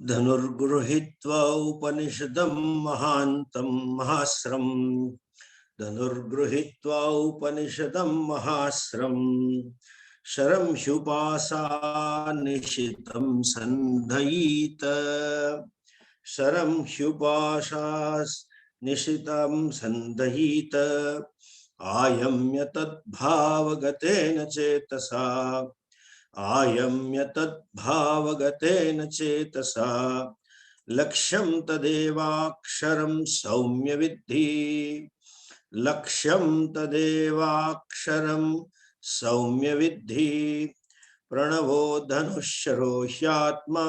धनुर्गृहीत्वा उपनिषदं महान्तं महास्रं धनुर्गृहीत्वा उपनिषदं महास्रं शरं ह्युपासानिशितं सन्धयीत शरं ह्युपासानिशितं सन्धयीत आयम्य तद्भावगतेन चेतसा आयम्य तद्भावगतेन चेतसा लक्ष्यं तदेवाक्षरं सौम्य विद्धि लक्ष्यं तदेवाक्षरं सौम्य विद्धि प्रणवो धनुष्यरो ह्यात्मा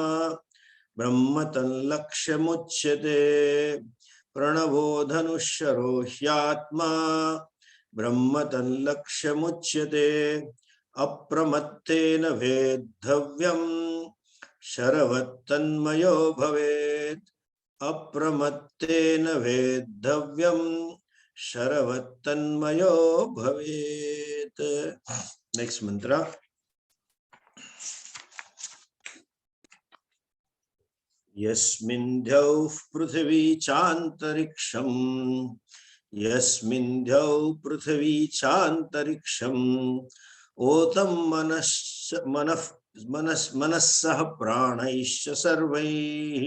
ब्रह्म तल्लक्ष्यमुच्यते प्रणवो धनुष्यरो ह्यात्मा ब्रह्म तल्लक्ष्यमुच्यते अप्रमत्तेन वेद्धव्यं शरवत्तन्मयो भवेत् अप्रमत्तेन वेद्धव्यं शरवत्तन्मयो भवेत्. Next mantra. यस्मिन् द्यौः पृथिवी चान्तरिक्षं यस्मिन् द्यौः पृथिवी चान्तरिक्षं ओतं मनस्सह प्राणैश्च सर्वैः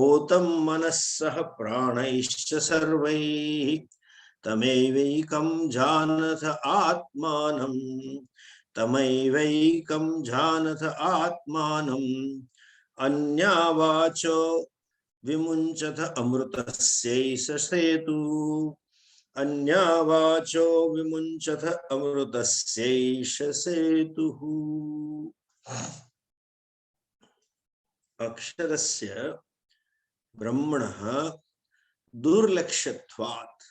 ओतं मनस्सह प्राणैश्च सर्वैः तमैवैकं जानथ आत्मानं तमैवैकं जानथ आत्मानं अन्यावाचो विमुञ्चथ अमृतस्यैष सेतुः अन्यावाचो विमुञ्चथ अमृतस्यैष सेतुः. अक्षरस्य ब्रह्मणः दुर्लक्ष्यत्वात्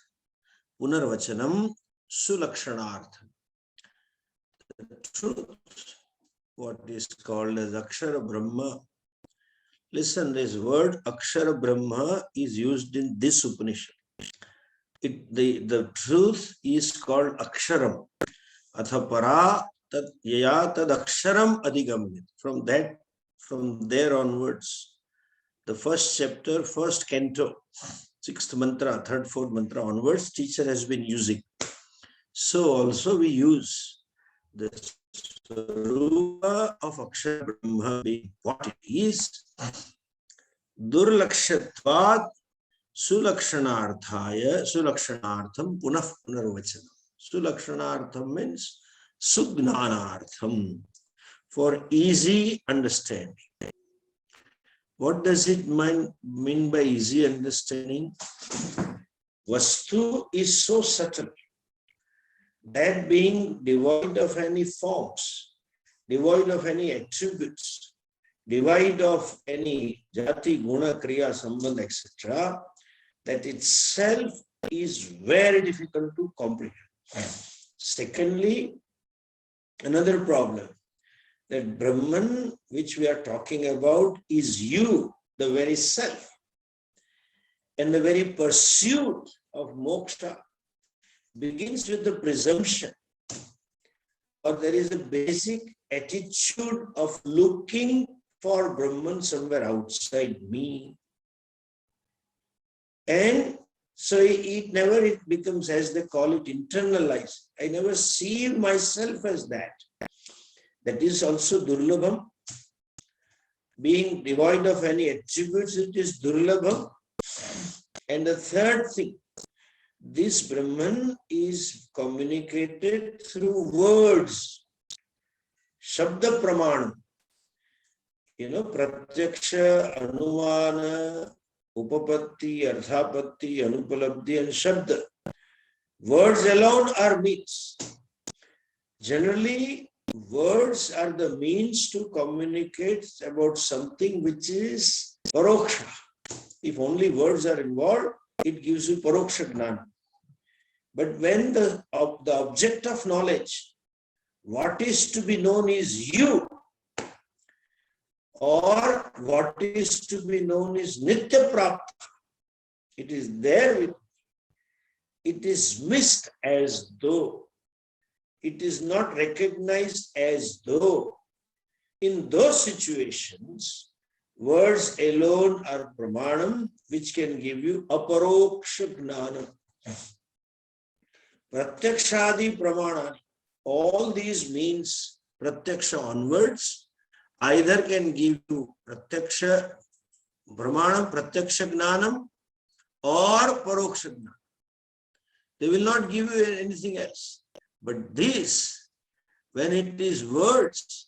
पुनर्वचनं सुलक्षणार्थं. The truth, what is called as Akshara Brahma. Listen, this word Akshara Brahma is used in this Upanishad. The truth is called Aksharam. Atha para tad yaya tad Aksharam adigamyat. From there onwards, the first chapter, first canto, sixth mantra, third, fourth mantra onwards, teacher has been using. So also we use the Swarupa of Akshara Brahma being what it is. Durlakshatvat Sulakshanarthaya Sulakshanartham Punah Punarvachanam. Sulakshanartham means Sugnanartham, for easy understanding. What does it mean by easy understanding? Vastu is so subtle that being devoid of any forms, devoid of any attributes, devoid of any jati, guna, kriya, sambandha, etc., that itself is very difficult to comprehend. Secondly, another problem, that Brahman, which we are talking about, is you, the very self. And the very pursuit of moksha begins with the presumption, or there is a basic attitude of looking for Brahman somewhere outside me. And so it becomes, as they call it, internalized. I never see myself as that. That is also durlabham. Being devoid of any attributes, it is durlabham. And the third thing, this Brahman is communicated through words. Shabda pramanam. Pratyaksha, Anumana, Upapatti, Arthapatti, Anupalabdhi, and Shabda. Words alone are means. Generally, words are the means to communicate about something which is paroksha. If only words are involved, it gives you paroksha gnana. But when the object of knowledge, what is to be known is you, or what is to be known is nitya prapta, it is there with me. It is missed as though. It is not recognized as though. In those situations, Words alone are pramanam, which can give you aparoksha gnanam. Pratyakshadi pramanani. All these means pratyaksha onwards either can give you pratyaksha pramanam, pratyaksha gnanam or paroksha gnanam. They will not give you anything else. But this, when it is words,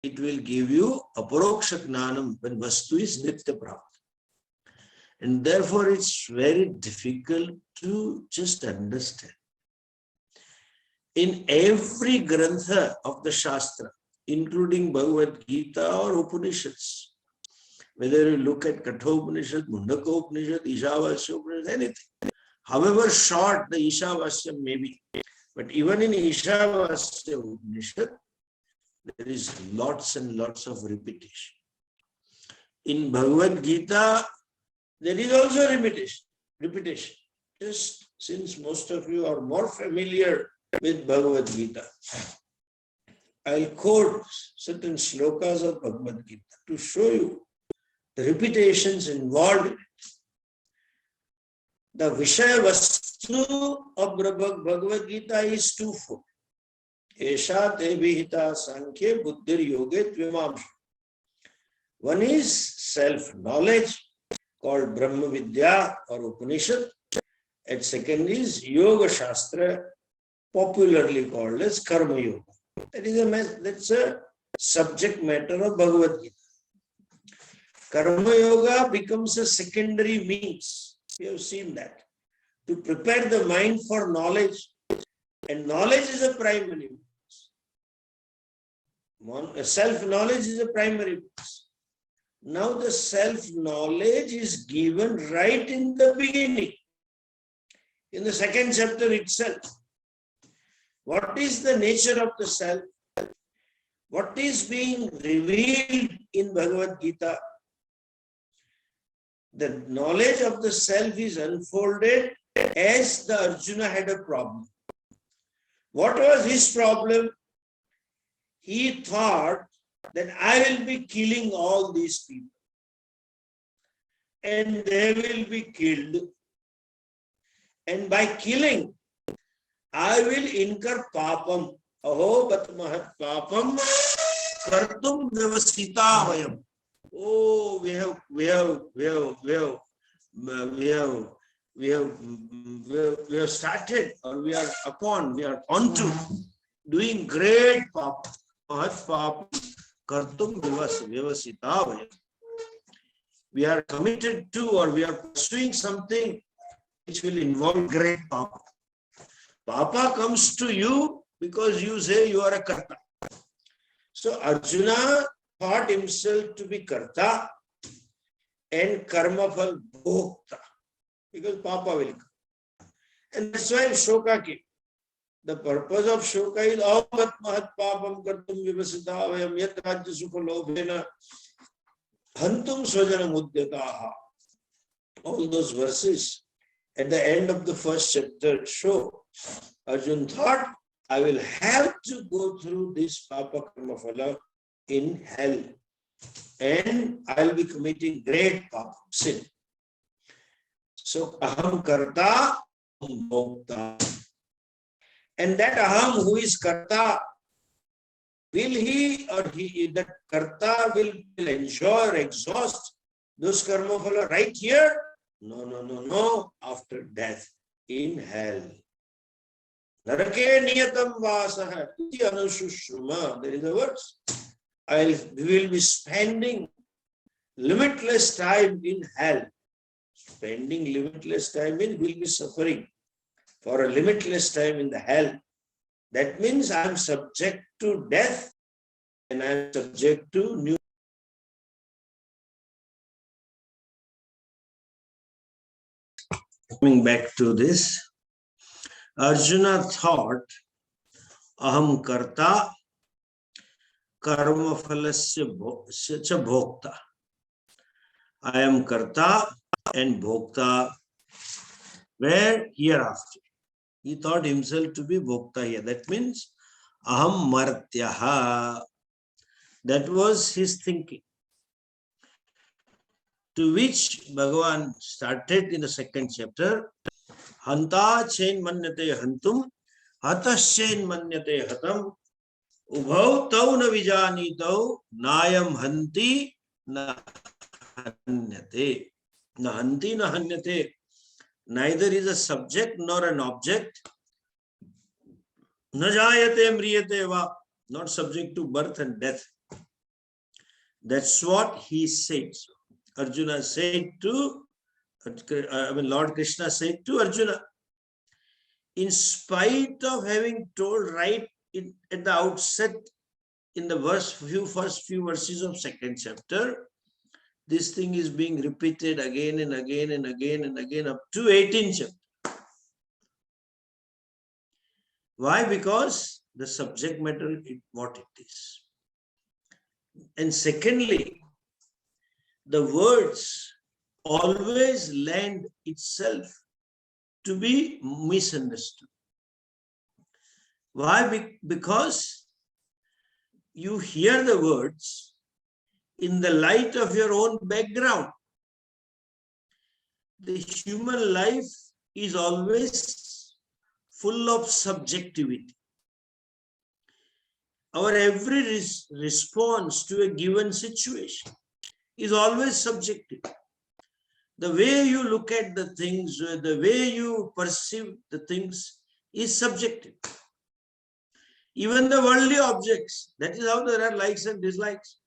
it will give you aparoksha gnanam when vastu is nitya prapta. And therefore it's very difficult to just understand. In every grantha of the Shastra, including Bhagavad Gita or Upanishads, whether you look at Kathopanishad, Mundak Upanishad, Ishavasya Upanishad, anything, however short the Ishavasya may be, but even in Ishavasya Upanishad, there is lots and lots of repetition. In Bhagavad Gita, there is also repetition. Just since most of you are more familiar with Bhagavad Gita, I'll quote certain shlokas of Bhagavad Gita to show you the repetitions involved in it. The Vishaya Vastu of Bhagavad Gita is twofold. Esha te vihita sankhya buddhir yoge tvimamsha. One is self-knowledge called Brahma Vidya or Upanishad, and second is Yoga Shastra, popularly called as Karma Yoga. That's a subject matter of Bhagavad Gita. Karma Yoga becomes a secondary means. We have seen that. To prepare the mind for knowledge, and knowledge is a primary means. Self-knowledge is a primary means. Now the self-knowledge is given right in the beginning, in the second chapter itself. What is the nature of the self? What is being revealed in Bhagavad Gita? The knowledge of the self is unfolded as the Arjuna had a problem. What was his problem? He thought that I will be killing all these people and they will be killed. And by killing, I will incur papam. Aho bat mahat papam kartum vyavasita vayam. Oh, we have started, or we are onto doing great papa. Mahat papa kartum vyavasita vayam. We are committed to, or we are pursuing something which will involve great papa. Papa comes to you because you say you are a karta. So Arjuna thought himself to be karta and karma phal bhokta, because Papa will come. And that's why Shoka came. The purpose of Shoka is avat mahat papam kartum vivasita vayam yat rajya sukha lobhena hantum svajana mudyataha. All those verses at the end of the first chapter show Arjuna thought, I will have to go through this papa karma phala in hell, and I will be committing great papa, sin. So aham karta, aham bhokta. And that aham who is karta, will he or he, that karta will enjoy or exhaust those karma phala right here? No, after death, in hell. Narake niyatam vasaha iti anushushuma. There is a verse. We will be spending limitless time in hell. Spending limitless time means we'll be suffering for a limitless time in the hell. That means I am subject to death and I am subject to new. Coming back to this, Arjuna thought, aham karta karma phalasya cha bhokta. I am karta and bhokta where hereafter. He thought himself to be bhokta here. That means aham martyaha. That was his thinking. to which Bhagavan started in the second chapter. Hanta chen manyate hantum, hatas chen manyate hatam, ubhau tau na vijani tau, nayam hanti na hanyate. Na hanti na hanyate. Neither is a subject nor an object. Na jayate mriyate va, not subject to birth and death. That's what he says. Arjuna said to, Lord Krishna said to Arjuna, in spite of having told right at the outset in the first few verses of second chapter, this thing is being repeated again and again and again and again up to 18 chapter. Why? Because the subject matter is what it is. And secondly, the words always lend itself to be misunderstood. Why? Because you hear the words in the light of your own background. The human life is always full of subjectivity. Our every response to a given situation is always subjective. The way you look at the things, the way you perceive the things is subjective. Even the worldly objects, that is how there are likes and dislikes.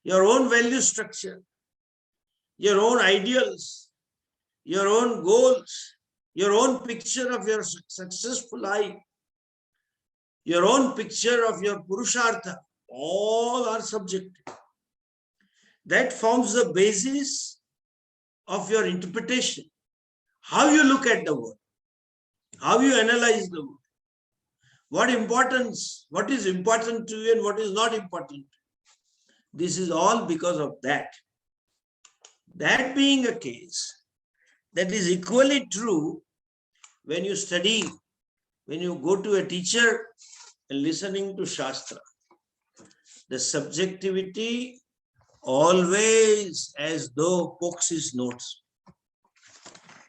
Your own value structure, your own ideals, your own goals, your own picture of your successful life, your own picture of your purushartha, all are subjective. That forms the basis of your interpretation. How you look at the world, how you analyze the world, what is important to you and what is not important. This is all because of that. That being a case, that is equally true when you study, when you go to a teacher and listening to Shastra. The subjectivity always as though pokes his notes.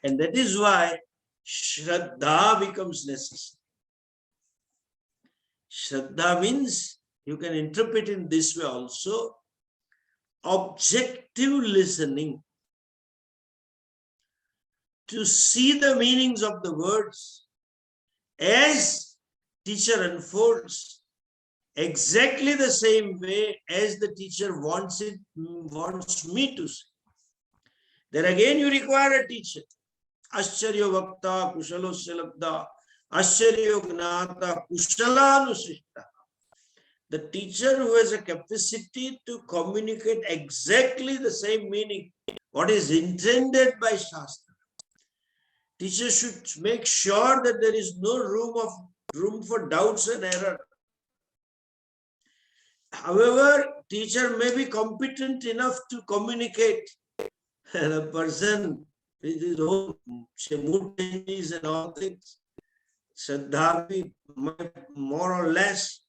And that is why Shraddha becomes necessary. Shraddha means, you can interpret in this way also, objective listening. To see the meanings of the words as teacher unfolds, exactly the same way as the teacher wants me to see. There again you require a teacher. Ascharya Vakta Kushalosya Labda, Ascharya Gnata Kushalanusishta. The teacher who has a capacity to communicate exactly the same meaning, what is intended by Shastra. Teacher should make sure that there is no room for doubts and error. However, teacher may be competent enough to communicate. And a person with his own mood changes and all things, Shraddha more or less,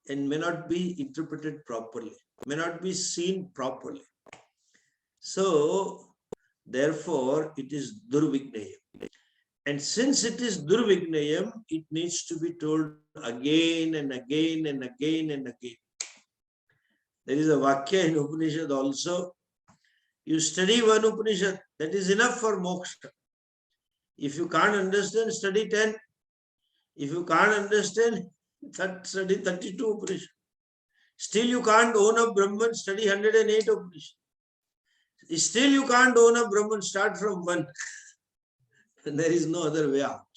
and may not be interpreted properly, may not be seen properly. So, therefore, it is Durvignayam. And since it is Durvignayam, it needs to be told again and again and again and again. There is a Vakya in Upanishad also. You study one Upanishad, that is enough for moksha. If you can't understand, study 10. If you can't understand, study 32 Upanishad. Still you can't own a Brahman, study 108 Upanishad. Still you can't own a Brahman, start from 1. And there is no other way out.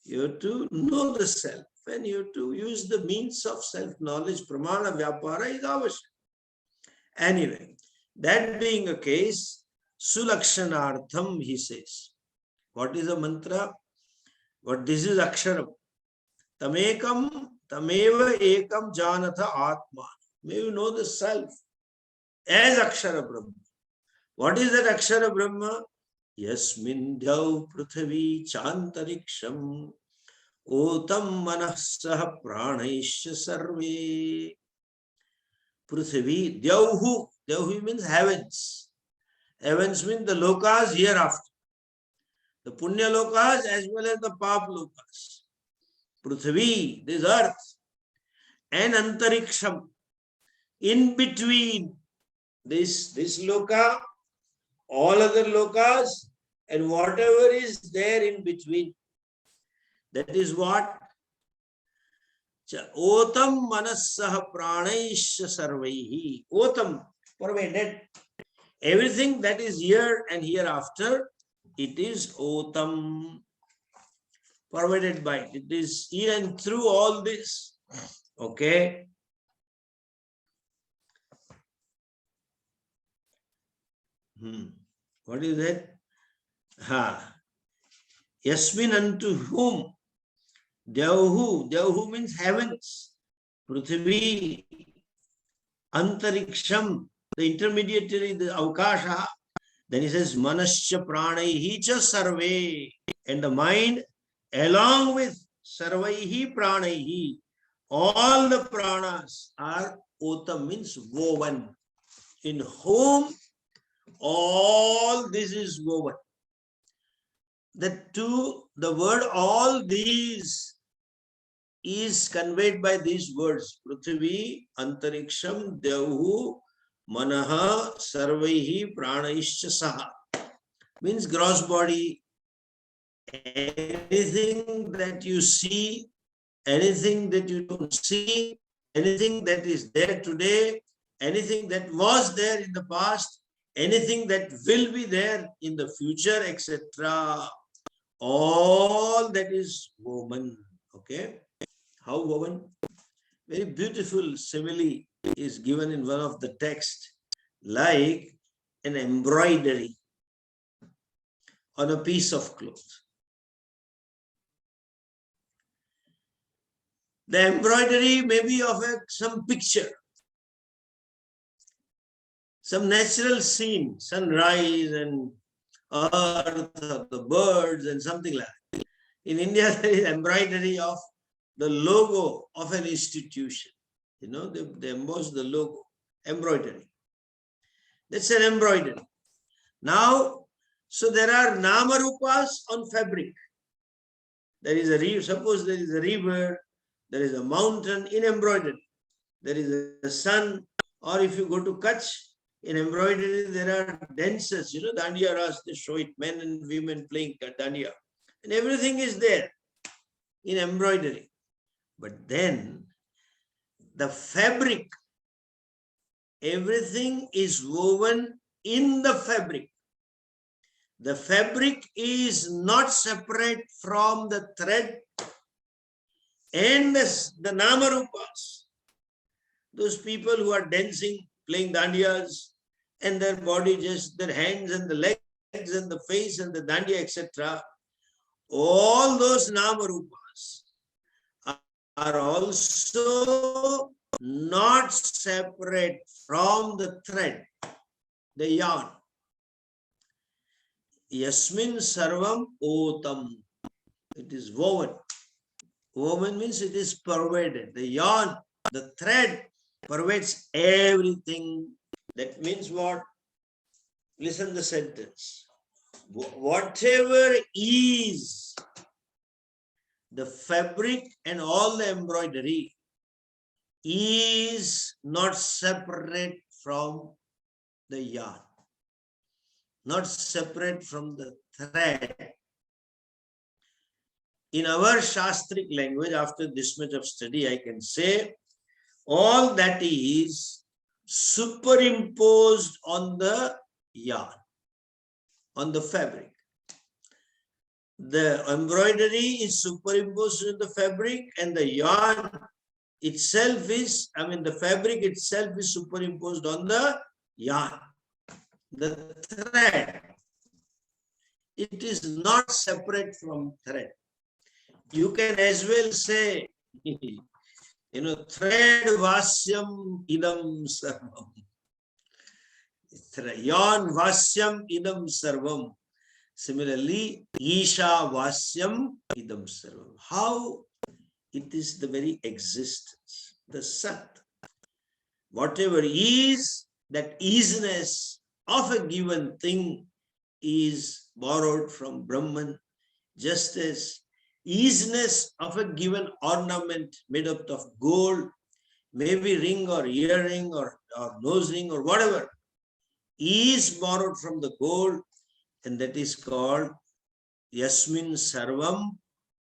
You have to know the self and you have to use the means of self-knowledge. Pramana Vyapara is avashyam. Anyway, that being a case, Sulakshanartham, he says. What is a mantra? What this is Aksharam. Tamekam, tameva ekam janatha atma. May you know the self as Akshara Brahma. What is that Akshara Brahma? Yasmin dhyau pruthavi chantariksham otam manasah pranaisya sarve. Pruthavi, Dyauhu. Dyauhu means heavens. Heavens means the lokas hereafter. The punya lokas as well as the pap lokas. Prithvi, this earth, and antariksham. In between this loka, all other lokas, and whatever is there in between. That is what? Otam manasah pranaisha sarvaihi. Otam, pervaded. Everything that is here and hereafter, it is otam, pervaded by it. It is in and through all this. Okay. What is that? Yasmin, unto whom? Devhu means heavens. Prithvi, antariksham, the intermediary, the avakasha. Then he says, manascha pranaihi cha sarve. And the mind, along with sarvaihi pranaihi, all the pranas are otam, means woven. In whom all this is woven. The word all these is conveyed by these words. Prithvi, antariksham, devhu, manaha, sarvaihi, pranaischa saha. Means gross body, anything that you see, anything that you don't see, anything that is there today, anything that was there in the past, anything that will be there in the future, etc. All that is woven. Okay. How woven? Very beautiful simile is given in one of the texts, like an embroidery on a piece of cloth. The embroidery may be of some picture, some natural scene, sunrise and earth, the birds and something like that. In India, there is embroidery of the logo of an institution. You know, they emboss the logo, embroidery. That's an embroidery. Now, so there are namarupas on fabric. There is a river, suppose there is a river, there is a mountain in embroidery. There is a sun, or if you go to Kutch, in embroidery, there are dances, you know, dandiya ras, they show it, men and women playing dandiya. And everything is there in embroidery. But then the fabric, everything is woven in the fabric. The fabric is not separate from the thread and the namarupas. Those people who are dancing, playing dandiyas, and their body just, their hands and the legs and the face and the dandiya, etc. All those namarupas are also not separate from the thread, the yarn. Yasmin sarvam otam. It is woven. Woven means it is pervaded. The yarn, the thread pervades everything. That means what? Listen the sentence. Whatever is the fabric and all the embroidery is not separate from the yarn, not separate from the thread. In our Shastric language, after this much of study, I can say all that is superimposed on the yarn, on the fabric. The embroidery is superimposed on the fabric, and the yarn itself is, the fabric itself is superimposed on the yarn. The thread, it is not separate from thread. You can as well say, thread vasyam idam sarvam. Yarn vasyam idam sarvam. Similarly, Isha vasyam idam sarvam. How? It is the very existence, the Sat. Whatever is, that isness of a given thing is borrowed from Brahman, just as easiness of a given ornament made up of gold, maybe ring or earring or nose ring or whatever, is borrowed from the gold, and that is called Yasmin Sarvam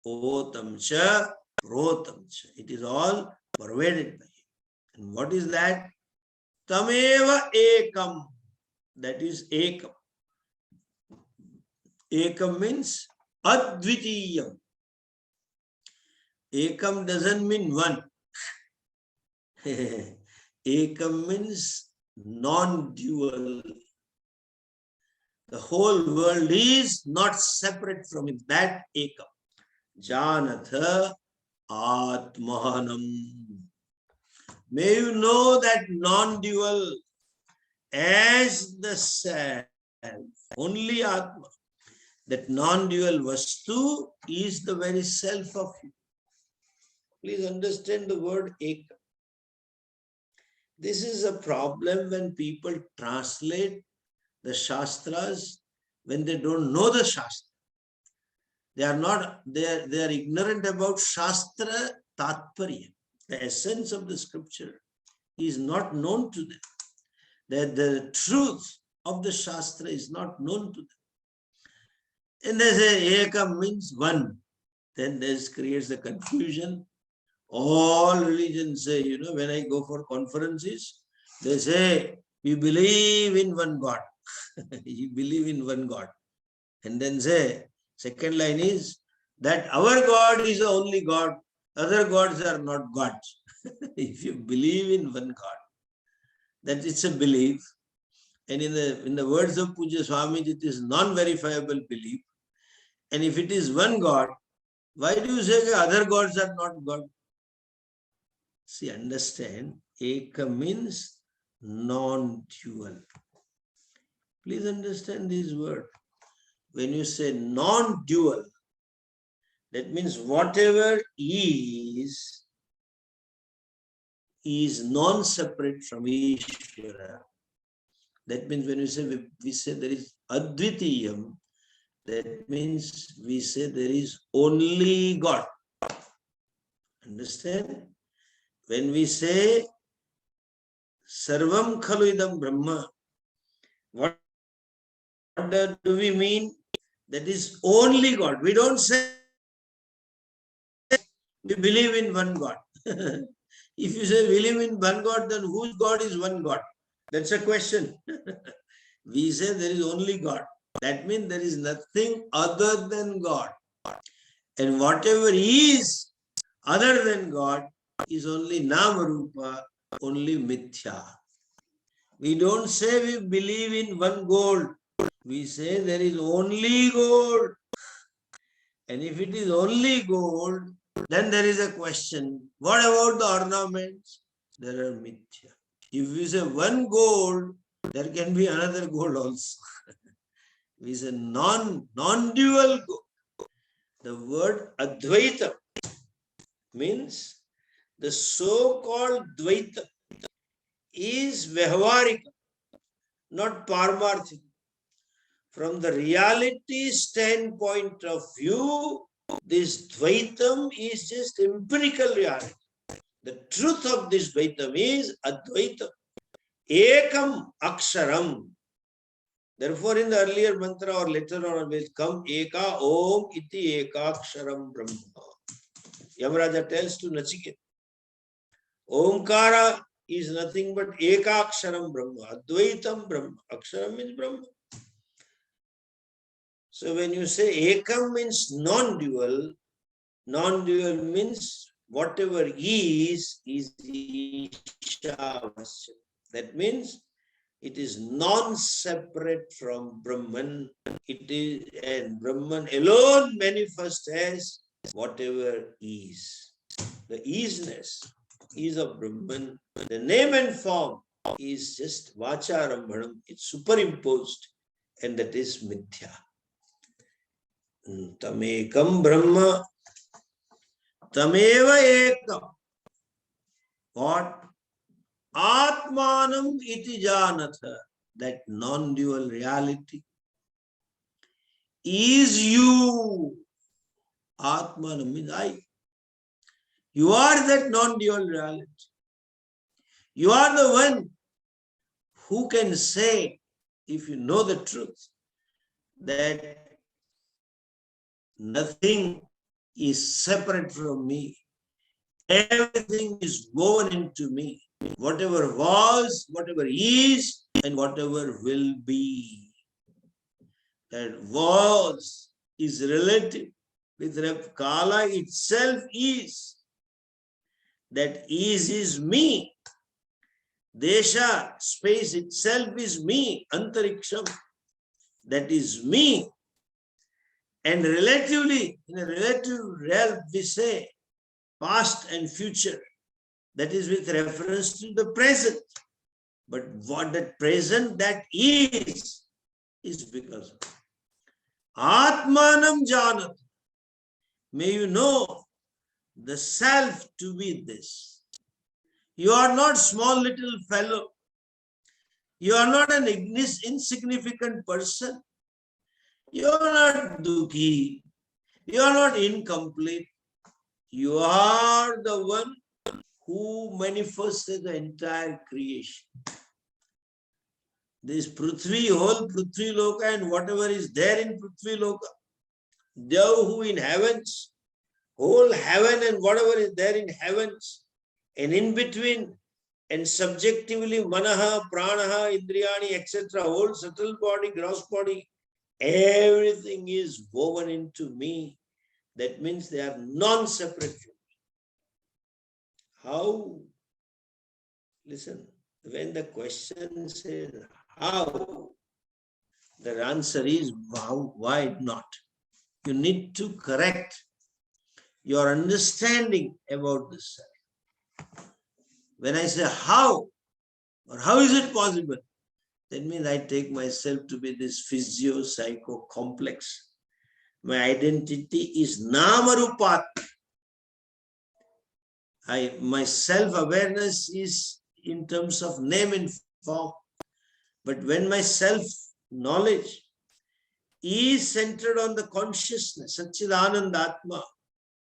Otam Cha Rotam Cha. It is all pervaded by him. And what is that? Tameva Ekam. That is Ekam. Ekam means Advitiyam. Ekam doesn't mean one. Ekam means non-dual. The whole world is not separate from him. That Ekam. Janatha Atmanam. May you know that non-dual as the self, only Atma. That non-dual Vastu is the very self of you. Please understand the word Ekam. This is a problem when people translate the Shastras when they don't know the Shastra. They are ignorant about Shastra Tatparya. The essence of the scripture is not known to them. That the truth of the Shastra is not known to them. And they say Ekam means one. Then this creates a confusion. All religions say, when I go for conferences, they say, we believe in one God. You believe in one God. And then say, second line is that our God is the only God. Other gods are not gods. If you believe in one God, that it's a belief. And in the words of Puja Swami, it is non-verifiable belief. And if it is one God, why do you say other gods are not God? See, understand, Eka means non-dual. Please understand this word. When you say non-dual, that means whatever is non-separate from Ishvara. That means when we say there is Advitiyam, that means we say there is only God. Understand? When we say Sarvam Khalu Idam Brahma, what do we mean? That is only God. We don't say we believe in one God. If you say believe in one God, then whose God is one God? That's a question. We say there is only God. That means there is nothing other than God. And whatever is other than God is only Namarupa, only Mithya. We don't say we believe in one gold. We say there is only gold. And if it is only gold, then there is a question. What about the ornaments? There are Mithya. If we say one gold, there can be another gold also. We say non-dual gold. The word Advaita means the so-called Dvaita is Vyavaharika, not Paramarthika. From the reality standpoint of view, this Dvaitam is just empirical reality. The truth of this Dvaitam is Advaitam. Ekam Aksharam. Therefore, in the earlier mantra or later on will come Eka Om Iti Eka Aksharam Brahma. Yamaraja tells to Nachiket, Omkara is nothing but Eka Aksharam Brahma. Advaitam Brahma. Aksharam means Brahma. So when you say Ekam means non-dual means whatever is Ishavasya. That means it is non-separate from Brahman. It is, and Brahman alone manifests as whatever is. The isness is of Brahman. The name and form is just Vacharambhanam. It's superimposed, and that is Mithya. Tamekam Brahma. Tameva Ekam. What? Atmanam iti janatha. that non-dual reality is you. Atmanam means I. You are that non-dual reality. You are the one who can say, if you know the truth, that nothing is separate from me. Everything is woven into me. Whatever was, whatever is, and whatever will be. That was is relative with Kala itself is. That is me. Desha, space itself is me. Antariksham, that is me. And relatively, in a relative realm, we say past and future. That is with reference to the present. But what that present that is because of Atmanam Janat. May you know the self to be this. You are not small little fellow. You are not an insignificant person. You are not dukhi. You are not incomplete. You are the one who manifested the entire creation. This Prithvi, whole Prithvi Loka and whatever is there in Prithvi Loka, thou who in heavens, whole heaven and whatever is there in heavens, and in between, and subjectively, Manaha, Pranaha, Indriyani, etc., whole subtle body, gross body, everything is woven into me. That means they are non-separate from me. How? Listen, when the question says how, the answer is how, why not? You need to correct your understanding about the self. When I say how, or how is it possible, that means I take myself to be this physio-psycho complex. My identity is Namarupat. My self-awareness is in terms of name and form. But when my self-knowledge is centered on the consciousness, Satchidananda Atma,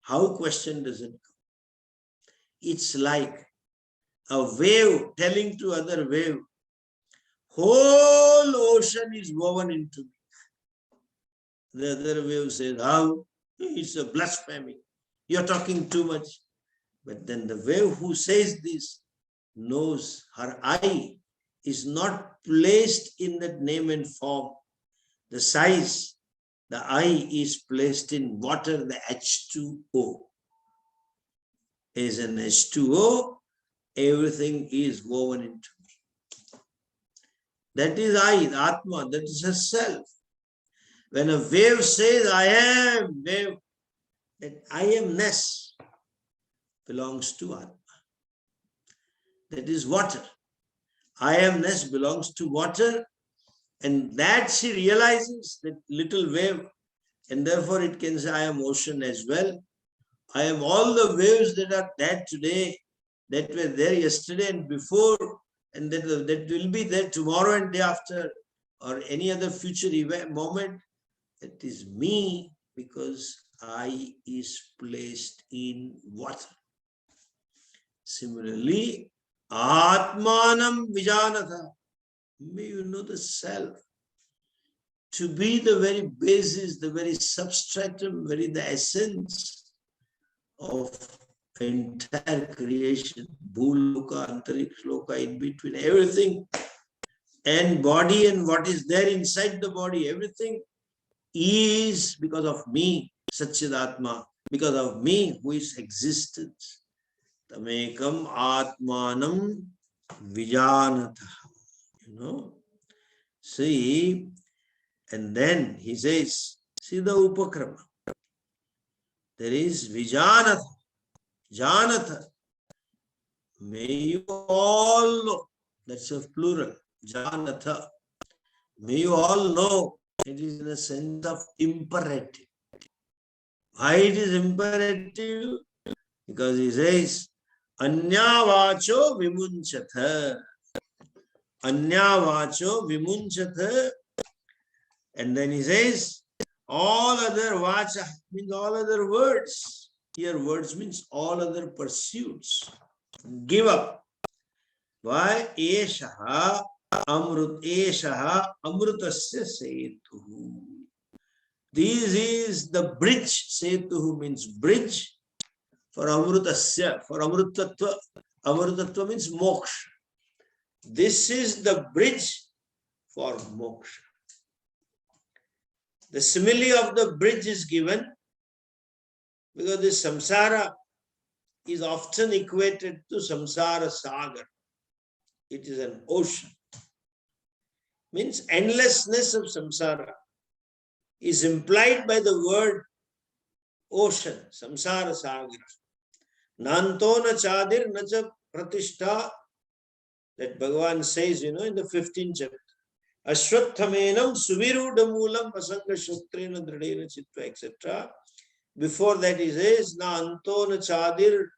how question doesn't come? It's like a wave telling to other wave, whole ocean is woven into me. The other wave says, how? It's a blasphemy. You're talking too much. But then the wave who says this knows her eye is not placed in that name and form. The size, the eye is placed in water, the H2O. As an H2O, everything is woven into me. That is I, the Atma, that is herself. When a wave says, I am, wave, that I amness belongs to Atma. That is water. I amness belongs to water, and that she realizes, that little wave, and therefore it can say, I am ocean as well. I am all the waves that are there today, that were there yesterday and before, and that will be there tomorrow and day after, or any other future event, moment. That is me, because I is placed in water. Similarly, Atmanam Vijanatha. May you know the self to be the very basis, the very substratum, the essence of entire creation, Bhuloka, Antariksha, in between, everything, and body and what is there inside the body, everything is because of me, Satchidatma, because of me who is existence. Tamekam Atmanam Vijanatha. You know, see, and then he says, see the Upakrama. There is Vijanatha, Janatha. May you all know, that's a plural, Janatha. May you all know, it is in a sense of imperative. Why it is imperative? Because he says, Anya vacho vimunchatha. Anyavacho vimunchatha. And then he says, all other vacha means all other words. Here words means all other pursuits. Give up. Why? Eshaha amrutasya setuhu. This is the bridge. Setuhu means bridge for amrutasya, for amrutatva. Amrutatva means moksha. This is the bridge for moksha. The simile of the bridge is given because this samsara is often equated to samsara sagar. It is an ocean. Means endlessness of samsara is implied by the word ocean, samsara sagar. Nantona chadir nacha pratishtha, that Bhagavan says, in the 15th chapter. Ashwatthaменam suvirudamulam asanga shastrena dradena chitta, etc. Before that he says, na antona chadir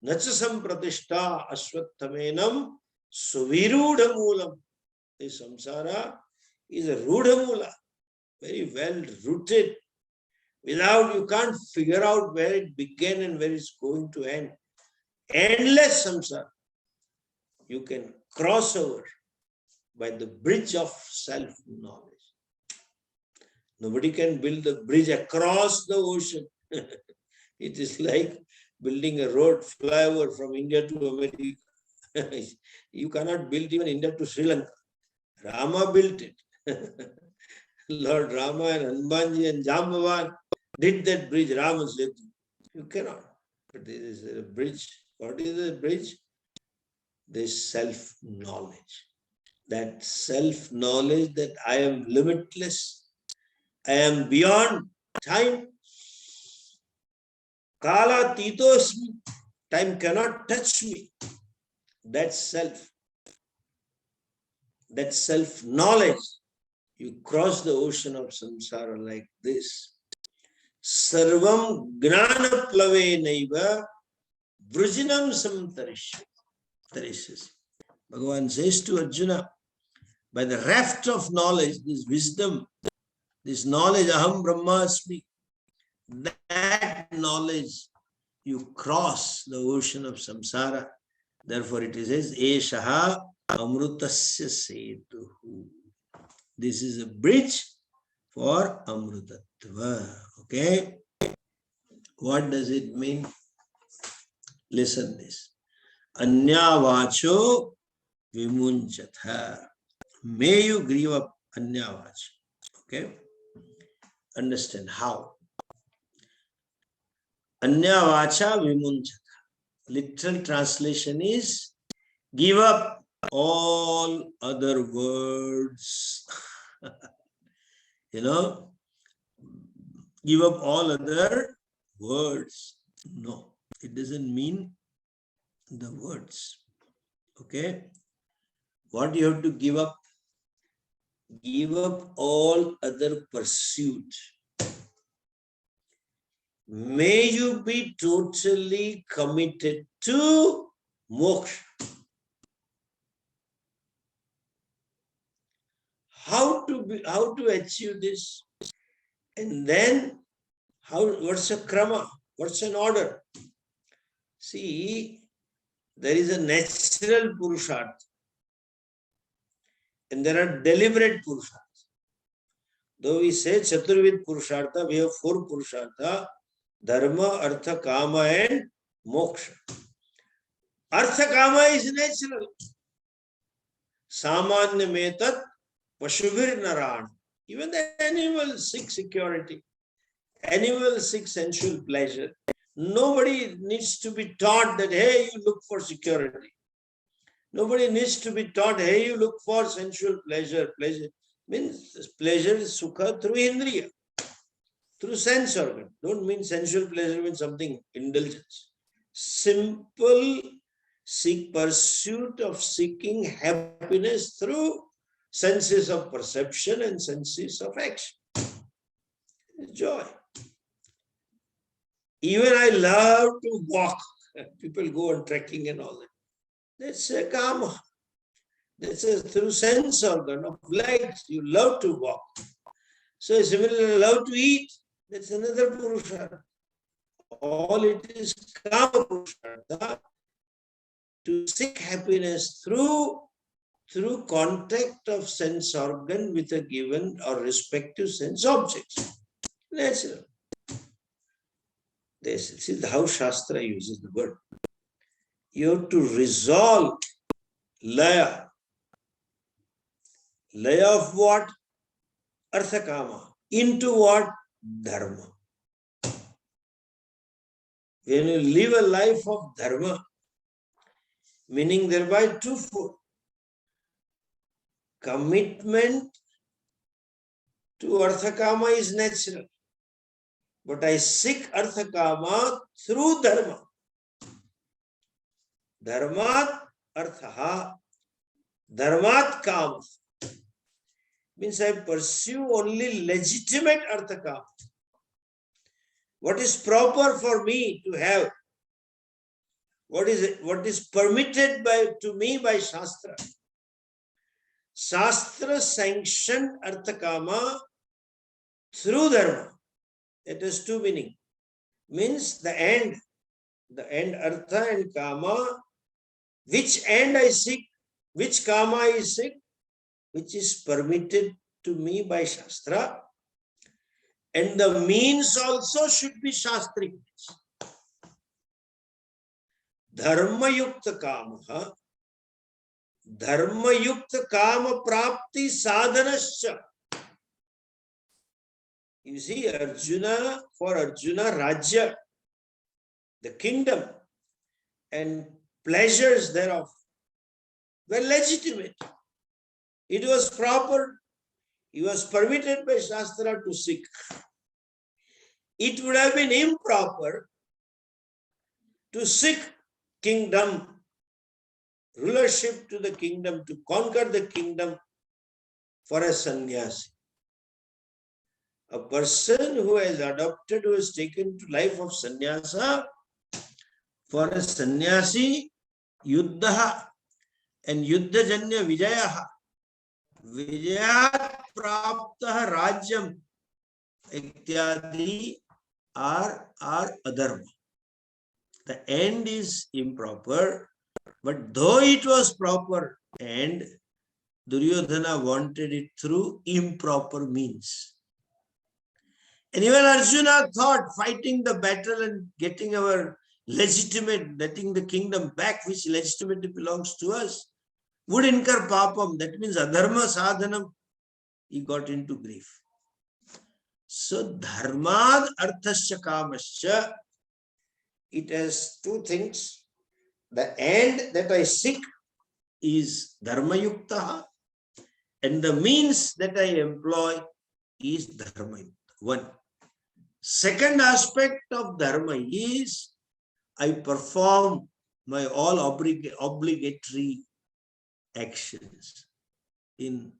nachasam pratishtha ashwatthaменam suvirudamulam. This samsara is a rudamula, very well rooted. Without, you can't figure out where it began and where it's going to end. Endless samsara. You can cross over by the bridge of self-knowledge. Nobody can build a bridge across the ocean. It is like building a road flyover from India to America. You cannot build even India to Sri Lanka. Rama built it. Lord Rama and Hanumanji and Jambavan did that bridge. Rama's lived. You cannot. But there is a bridge. What is the bridge? This self-knowledge. That self-knowledge that I am limitless, I am beyond time. Kala titosmi, time cannot touch me. That self-knowledge, you cross the ocean of samsara like this. Sarvam gnana plave naiva vrujinam samtarishya. Bhagavan says to Arjuna, by the raft of knowledge, this wisdom, this knowledge, aham brahmasmi, that knowledge, you cross the ocean of samsara. Therefore it says, eshaha amrutasya setuhu. This is a bridge for amrutatva. Okay? What does it mean? Listen this. Anyavacho vimunchatha. May you grieve up anyavacha. Okay? Understand how. Anyavacha vimunchatha. Literal translation is give up all other words. Give up all other words. No, it doesn't mean the words. Okay? What you have to give up? Give up all other pursuit. May you be totally committed to moksha. How to achieve this? And then what's a krama? What's an order? See, there is a natural purushartha and there are deliberate purushartha. Though we say Chaturvid purushartha, we have 4 purushartha: dharma, artha, kama and moksha. Artha kama is natural. Samanya metat pashubhir naran. Even the animals seek security. Animals seek sensual pleasure. Nobody needs to be taught that, hey, you look for security. Nobody needs to be taught, hey, you look for sensual pleasure. Pleasure means pleasure is sukha through indriya, through sense organ. Don't mean sensual pleasure means something indulgence. Simple pursuit of seeking happiness through senses of perception and senses of action. Joy. Even I love to walk. People go on trekking and all that. That's a kama. This is through sense organ of legs. You love to walk. So similarly, love to eat. That's another Purushartha. All it is Kama Purushartha, to seek happiness through contact of sense organ with a given or respective sense objects. Natural. This is how Shastra uses the word. You have to resolve laya. Laya of what? Arthakama. Into what? Dharma. When you live a life of dharma, meaning thereby twofold. Commitment to Arthakama is natural. But I seek Arthakama through dharma. Dharmat arthaha, dharmat kama. Means I pursue only legitimate Arthakama. What is proper for me to have? What is permitted to me by Shastra? Shastra sanctioned Arthakama through dharma. It has two meanings. Means the end Artha and Kama. Which end I seek? Which Kama I seek? Which is permitted to me by Shastra. And the means also should be Shastric. Dharma yukta kama. Dharma yukta kama prapti sadhanascha. You see, for Arjuna, Rajya, the kingdom and pleasures thereof were legitimate. It was proper. He was permitted by Shastra to seek. It would have been improper to seek kingdom, rulership to the kingdom, to conquer the kingdom for a sannyasi. A person who has adopted, who has taken to life of sannyasa, for a sannyasi, yuddha and yuddhajanya vijayaha, vijayat praptah rajyam ityadi are adharma. The end is improper, but though it was proper end, Duryodhana wanted it through improper means. And even Arjuna thought fighting the battle and getting our letting the kingdom back, which legitimately belongs to us, would incur papam. That means adharma sadhanam. He got into grief. So dharmad arthasya kamasya, it has two things. The end that I seek is dharma yukta, and the means that I employ is dharma yukta. One. Second aspect of dharma is I perform my all obligatory actions. In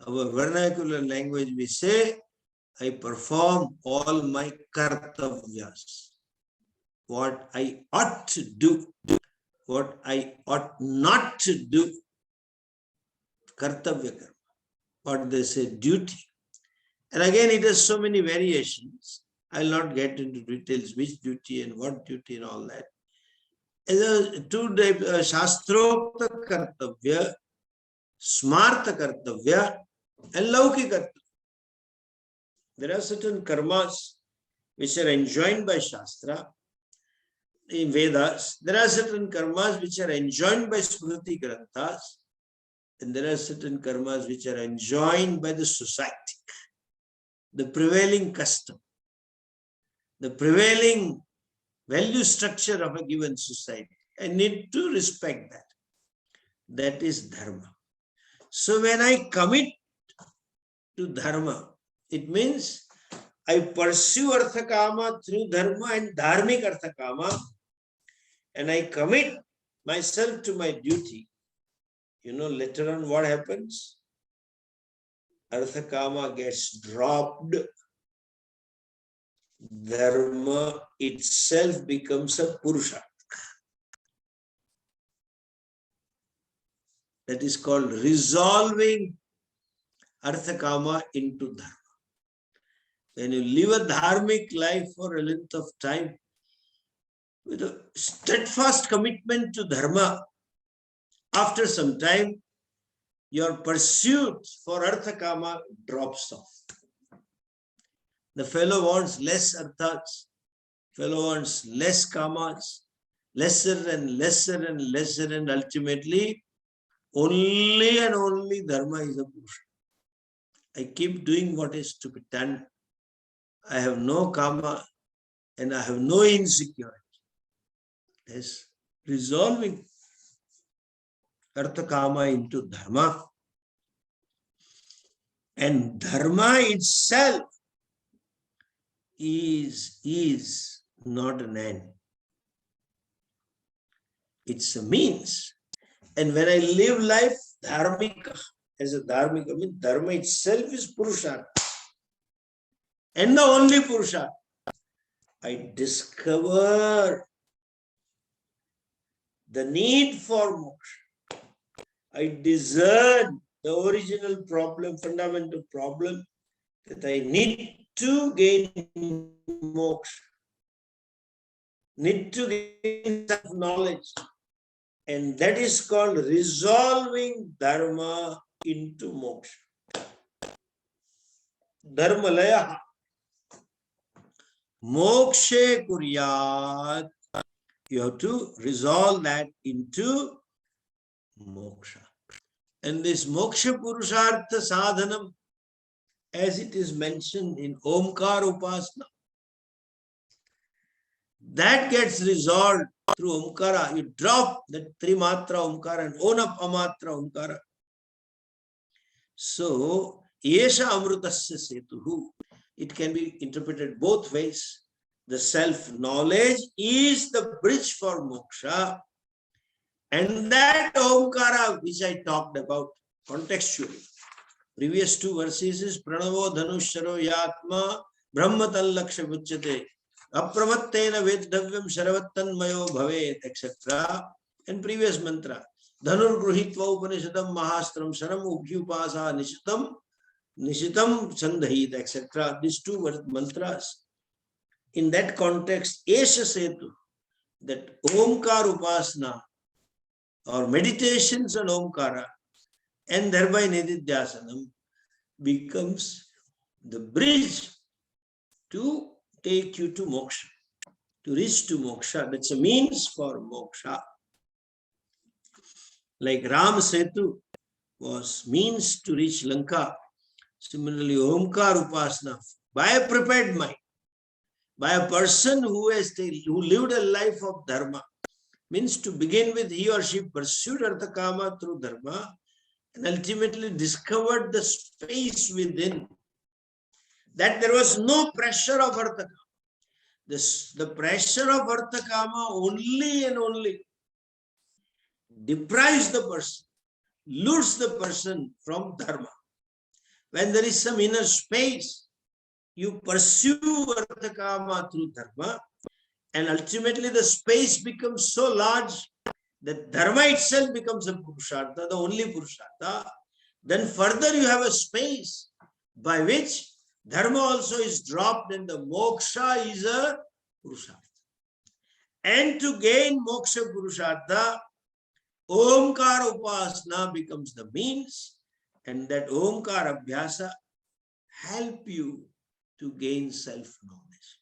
our vernacular language, we say, I perform all my kartavyas. What I ought to do, what I ought not to do. Kartavya karma. What they say, duty. And again, it has so many variations. I'll not get into details, which duty and what duty and all that. As a two types, Shastrokta Kartavya, Smartha Kartavya, and Lauki Kartavya. There are certain karmas which are enjoined by Shastra. In Vedas, there are certain karmas which are enjoined by Smriti Granthas, and there are certain karmas which are enjoined by the society, the prevailing custom, the prevailing value structure of a given society. I need to respect that. That is dharma. So when I commit to dharma, it means I pursue arthakama through dharma and dharmic arthakama, and I commit myself to my duty. You know, later on what happens? Arthakama gets dropped. Dharma itself becomes a purusha. That is called resolving Artha Kama into Dharma. When you live a dharmic life for a length of time, with a steadfast commitment to Dharma, after some time, your pursuit for Artha Kama drops off. The fellow wants less arthas, fellow wants less kamas, lesser and lesser and lesser, and ultimately, only and only Dharma is a Purusha. I keep doing what is to be done. I have no kama and I have no insecurity. Yes, resolving Artha Kama into Dharma. And Dharma itself is not an end. It's a means. And when I live life dharmika, as a dharmika, I mean Dharma itself is Purushartha. And the only Purushartha. I discover the need for moksha. I discern the original problem, fundamental problem, that I need to gain moksha, need to gain self-knowledge. And that is called resolving Dharma into moksha. Dharmalaya. Mokshe kuryat. You have to resolve that into moksha. And this moksha purushartha sadhanam, as it is mentioned in Omkar Upasana, that gets resolved through Omkara. You drop that Trimatra Omkara and own up Amatra Omkara. So, Yesha Amrutasya Setuhu. It can be interpreted both ways. The self-knowledge is the bridge for moksha. And that Omkara, which I talked about contextually. Previous two verses is Pranavo Dhanusharo Yatma Brahmatal Laksha Vuchyate Apramattena Vedavyam Sharavattan Mayo Bhavet, etc. And previous mantra Dhanur Gruhitva Upanishadam Mahastram Sharam Ubhyupasa Nishitam Chandahit, etc. These two mantras. In that context, Esha Setu, that Omkar Upasana or meditations on Omkara and thereby Nididhyasanam becomes the bridge to take you to moksha, to reach to moksha. That's a means for moksha. Like Ram Setu was means to reach Lanka. Similarly, Omkar Upasana, by a prepared mind, by a person who lived a life of dharma, means to begin with he or she pursued Artha Kama through dharma and ultimately discovered the space within, that there was no pressure of Artha Kama. The pressure of Artha Kama only and only deprives the person, lures the person from dharma. When there is some inner space, you pursue Artha Kama through dharma, and ultimately the space becomes so large that dharma itself becomes a purushartha, the only purushartha. Then further you have a space by which dharma also is dropped and the moksha is a purushartha. And to gain moksha purushartha, Omkara Upasana becomes the means, and that Omkara Abhyasa help you to gain self-knowledge.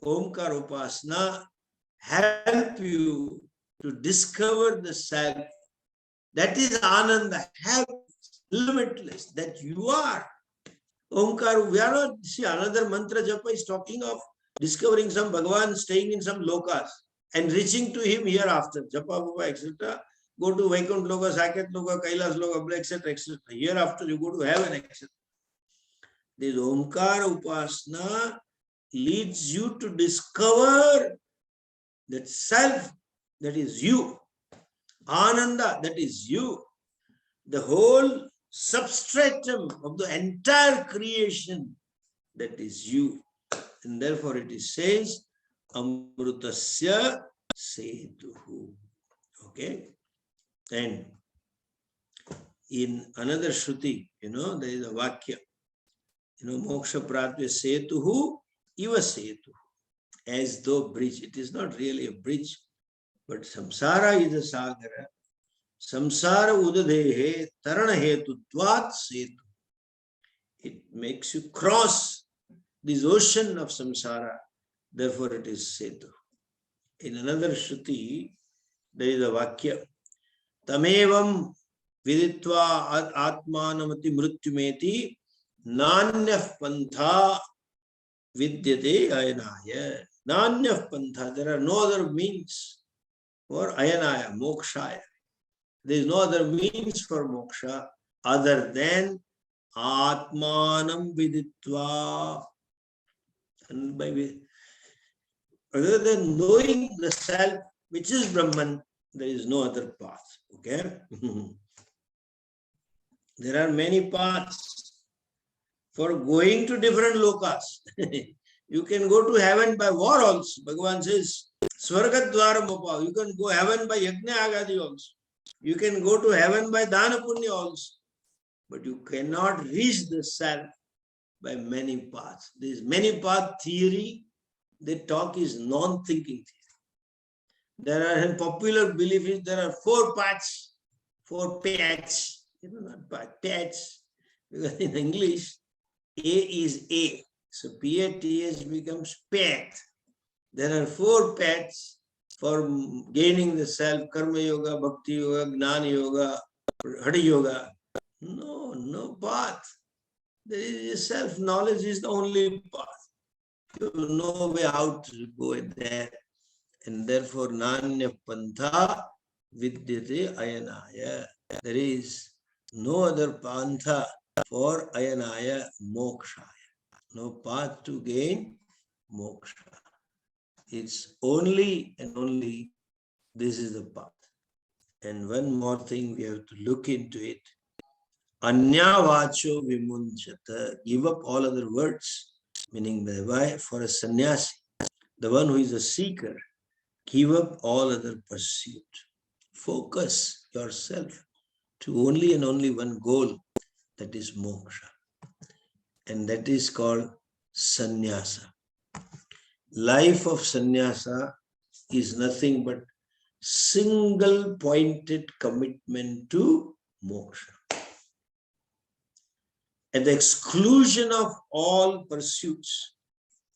Omkara Upasana help you to discover the self. That is Ananda, help, limitless, that you are. Omkara, we are not, see, another mantra japa is talking of discovering some Bhagavan staying in some lokas and reaching to him hereafter. Japa, Baba, etc. Go to Vaikuntha Loka, Saket Loka, Kailas Loka, etc., etc. Hereafter you go to heaven, etc. This Omkara Upasana leads you to discover that self, that is you. Ananda, that is you. The whole substratum of the entire creation, that is you. And therefore it says, Amrutasya Setuhu. Okay? Then in another Shruti, there is a Vakya, Moksha Pratya Setuhu, Iva Setu, as though bridge. It is not really a bridge, but Samsara is a Sagara. Samsara Udadehe Tarana Hetu Dvat Setu. It makes you cross this ocean of samsara, therefore it is Setu. In another Shruti, there is a Vakya. Tamevam viditva atmanamati mrityumeti nanyah pantha vidyate ayanaya. Nanyah pantha, there are no other means for ayanaya, mokshaya. There is no other means for moksha other than Atmanam viditva. And other than knowing the self, which is Brahman, there is no other path. Okay? There are many paths for going to different lokas. You can go to heaven by war also. Bhagavan says, Swargadwaram upav. You can go heaven by yajna agadi also. You can go to heaven by dana punya also. But you cannot reach the self by many paths. This many path theory, they talk is non-thinking theory. There are in popular belief is there are 4 paths, 4 paths, not paths, because in English, A is A. So PATH becomes path. There are 4 paths for gaining the self, karma yoga, bhakti yoga, gnana yoga, hari yoga. No path. There is self-knowledge is the only path. You know way how to go there. And therefore, nanya pantha vidyate ayanaya. There is no other pantha for ayanaya mokshaya. No path to gain moksha. It's only and only this is the path. And one more thing we have to look into it. Anya vacho vimunchata. Give up all other words. Meaning why? For a sannyasi, the one who is a seeker, give up all other pursuit. Focus yourself to only and only one goal, that is moksha. And that is called sannyasa. Life of sannyasa is nothing but single pointed commitment to moksha. At the exclusion of all pursuits,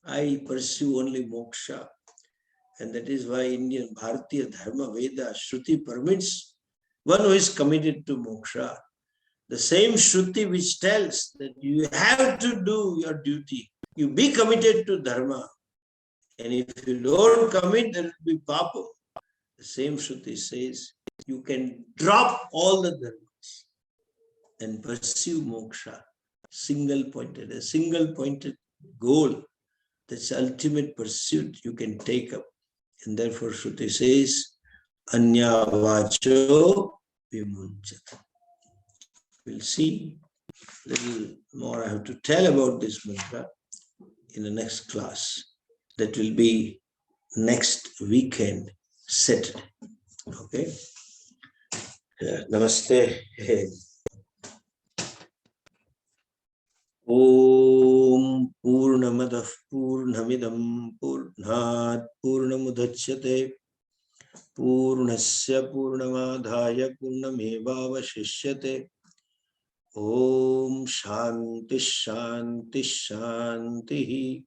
I pursue only moksha. And that is why Indian Bharatiya Dharma Veda Shruti permits one who is committed to moksha. The same Shruti which tells that you have to do your duty. You be committed to dharma. And if you don't commit, there will be papa. The same Shruti says you can drop all the dharmas and pursue moksha. A single pointed goal. That's ultimate pursuit you can take up. And therefore Shruti says, Anya vacho vimunchata. We'll see a little more I have to tell about this mantra in the next class. That will be next weekend, Saturday. Okay? Namaste. Om Purnamadah Purnamidam Purnat Purnamudachyate Purnasya Purnamadhaya Purnamevavashishyate. Om Shanti Shanti Shanti.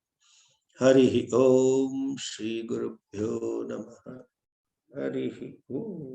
Harihi Om Shri Gurubhyo Namaha. Harihi Om.